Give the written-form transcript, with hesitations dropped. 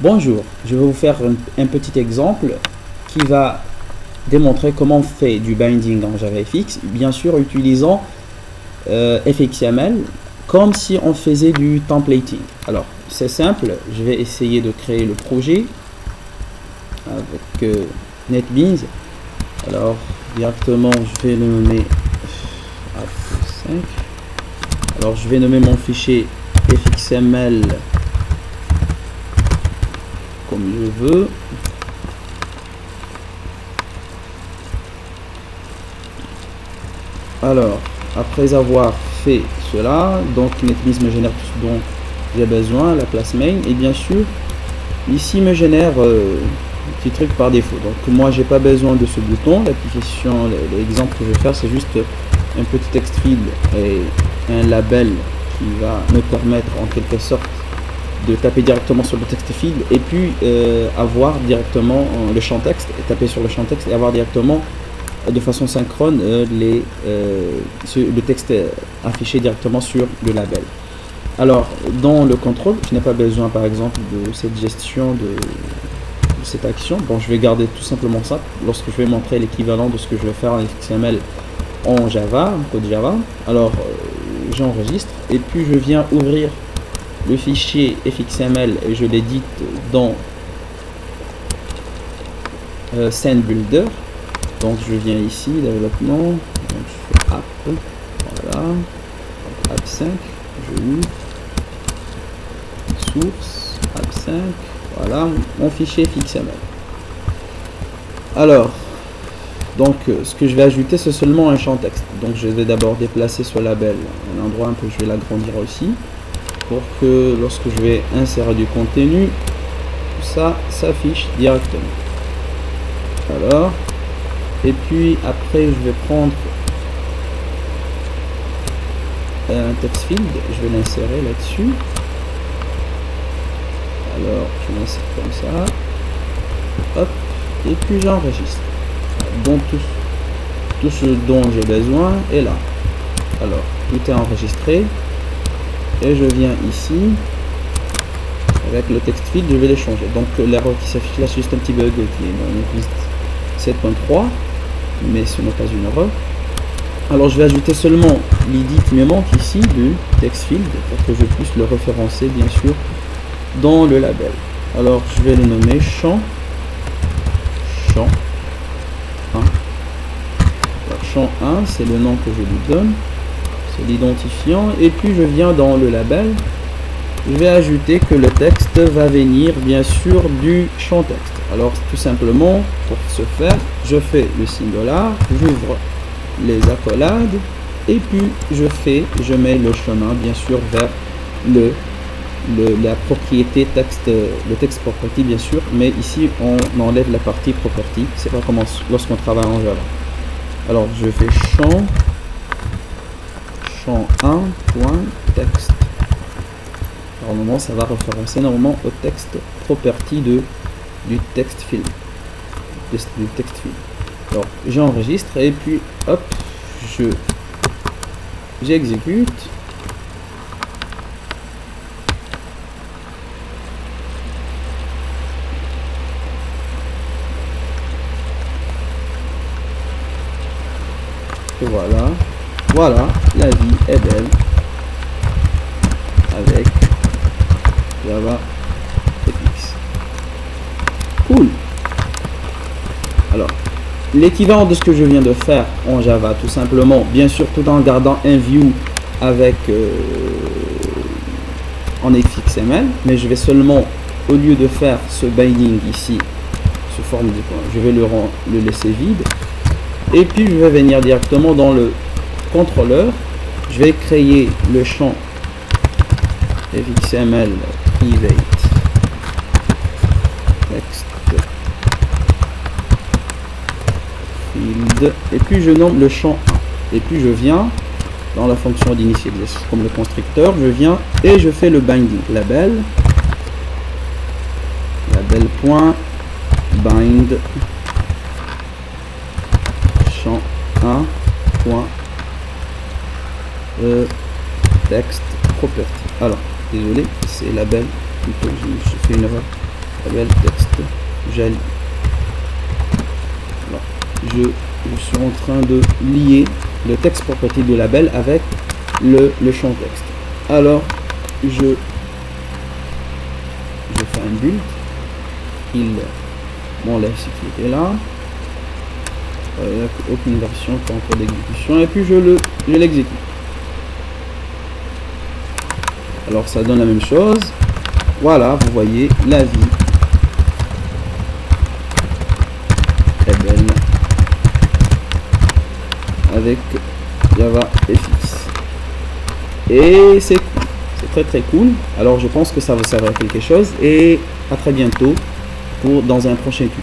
Bonjour, je vais vous faire un petit exemple qui va démontrer comment on fait du binding en JavaFX, bien sûr utilisant FXML comme si on faisait du templating. Alors, c'est simple, je vais essayer de créer le projet avec NetBeans. Alors, directement, je vais le nommer App5. Alors, je vais nommer mon fichier FXML comme je veux. Alors, après avoir fait cela, donc NetBeans me génère tout ce dont j'ai besoin, la classe main, et bien sûr, ici me génère un petit truc par défaut. Donc moi, j'ai pas besoin de ce bouton. L'application, l'exemple que je vais faire, c'est juste un petit text field et un label qui va me permettre en quelque sorte de taper directement sur le text field et puis avoir directement le champ texte, et taper sur le champ texte et avoir directement de façon synchrone le texte affiché directement sur le label. Alors dans le contrôle, je n'ai pas besoin par exemple de cette gestion de cette action. Bon, je vais garder tout simplement ça lorsque je vais montrer l'équivalent de ce que je vais faire en XML en Java, en code Java. Alors j'enregistre et puis je viens ouvrir le fichier FXML et je l'édite dans SceneBuilder. Donc je viens ici, développement, donc je fais app, voilà, app5, je ouvre, source, app5, voilà, mon fichier FXML. Alors, donc ce que je vais ajouter, c'est seulement un champ texte. Donc je vais d'abord déplacer ce label à un endroit un peu, je vais l'agrandir aussi, pour que lorsque je vais insérer du contenu, ça s'affiche directement. Alors, et puis après je vais prendre un text field, je vais l'insérer là-dessus. Alors je l'insère comme ça, hop, et puis j'enregistre. Donc tout ce dont j'ai besoin est là. Alors tout est enregistré et je viens ici avec le text field, je vais les changer. Donc l'erreur qui s'affiche là, c'est juste un petit bug qui est dans 7.3, mais ce n'est pas une erreur. Alors je vais ajouter seulement l'id qui me manque ici du text field pour que je puisse le référencer bien sûr dans le label. Alors je vais le nommer champ 1. Alors, champ 1, c'est le nom que je lui donne, c'est l'identifiant, et puis je viens dans le label, je vais ajouter que le texte va venir bien sûr du champ texte. Alors tout simplement, pour ce faire, je fais le signe $, j'ouvre les accolades et puis je mets le chemin bien sûr vers la propriété texte, le texte property bien sûr, mais ici on enlève la partie property, c'est pas comme lorsqu'on travaille en Java. Alors je fais champ 1.text. Normalement ça va référencer normalement au texte property du text field. Alors j'enregistre et puis hop, j'exécute. Et voilà, la vie est belle avec Java FX. Cool. Alors, l'équivalent de ce que je viens de faire en Java, tout simplement, bien sûr, tout en gardant un view avec en FXML, mais je vais seulement, au lieu de faire ce binding ici, sous forme de point, je vais le laisser vide, et puis je vais venir directement dans le contrôleur, je vais créer le champ FXML private text field, et puis je nomme le champ 1, et puis je viens dans la fonction d'initialisation comme le constructeur, je viens et je fais le binding label.bind champ 1. Text property. Alors désolé, c'est label plutôt, je fais une erreur. label texte Jali. Alors, je suis en train de lier le texte propriété du label avec le champ texte. Alors, je fais un build, il m'enlève ce qui était là, aucune version, pas encore d'exécution, et puis je l'exécute. Alors ça donne la même chose. Voilà, vous voyez, la vie est belle avec Java FX. Et c'est cool. C'est très cool. Alors je pense que ça vous servira à quelque chose. Et à très bientôt dans un prochain tuto.